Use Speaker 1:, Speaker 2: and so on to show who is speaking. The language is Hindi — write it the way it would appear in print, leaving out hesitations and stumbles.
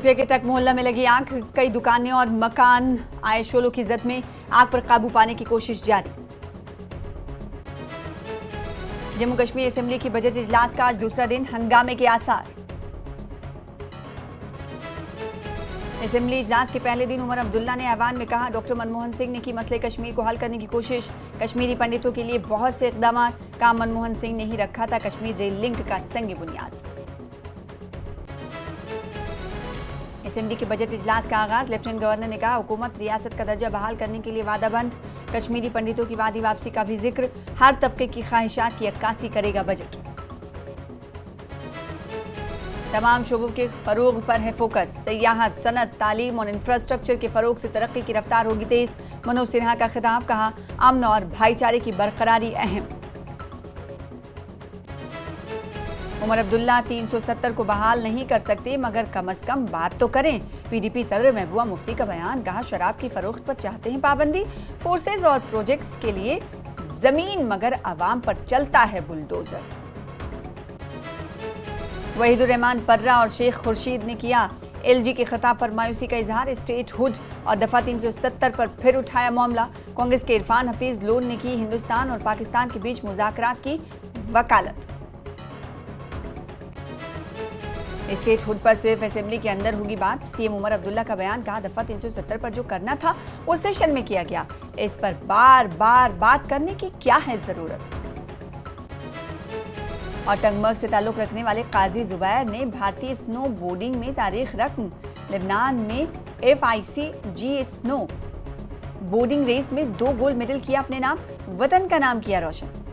Speaker 1: शोपिया के टक मोहल्ला में लगी आग, कई दुकानें और मकान आए शोलों की जद में। आग पर काबू पाने की कोशिश जारी। जम्मू कश्मीर असेंबली की बजट इजलास का आज दूसरा दिन, हंगामे के आसार। असेंबली इजलास के पहले दिन उमर अब्दुल्ला ने ऐवान में कहा, डॉक्टर मनमोहन सिंह ने की मसले कश्मीर को हल करने की कोशिश। कश्मीरी पंडितों के लिए बहुत से इकदाम, काम मनमोहन सिंह ने ही रखा था कश्मीर जेल लिंक का संग बुनियाद। असेंबली के बजट इजलास का आगाज, लेफ्टिनेंट गवर्नर ने कहा, हुकूमत रियासत का दर्जा बहाल करने के लिए वादाबंद। कश्मीरी पंडितों की वादी वापसी का भी जिक्र, हर तबके की ख्वाहिशात की अक्कासी करेगा बजट। तमाम शोबों के फरोग पर है फोकस, सियाहत, सनत, तालीम और इंफ्रास्ट्रक्चर के फरोग से तरक्की की रफ्तार होगी तेज। मनोज सिन्हा का खिताब, कहा, अमन और भाईचारे की बरकरारी अहम। उमर अब्दुल्ला 370 को बहाल नहीं कर सकते मगर कम से कम बात तो करें। पीडीपी सदर महबूबा मुफ्ती का बयान, कहा, शराब की फरोख्त पर चाहते हैं पाबंदी, फोर्सेज और प्रोजेक्ट्स के लिए जमीन मगर अवाम पर चलता है बुलडोजर। वहीदुर रहमान पर्रा और शेख खुर्शीद ने किया एलजी के खिताब पर मायूसी का इजहार। स्टेट हुड और दफा 370 पर फिर उठाया मामला। कांग्रेस के इरफान हफीज लोन ने की हिंदुस्तान और पाकिस्तान के बीच मुज़ाकरात की वकालत। स्टेट हुड पर सिर्फ असेंबली के अंदर होगी बात। सीएम उमर अब्दुल्ला का बयान, कहा, दफा 370 पर जो करना था वो सेशन में किया गया, इस पर बार बार बात करने की क्या है जरूरत। और टंगमर्ग से ताल्लुक रखने वाले काजी जुबैर ने भारतीय स्नो बोर्डिंग में तारीख रकम। लेबनान में FICG स्नो बोर्डिंग रेस में 2 गोल्ड मेडल किया अपने नाम, वतन का नाम किया रोशन।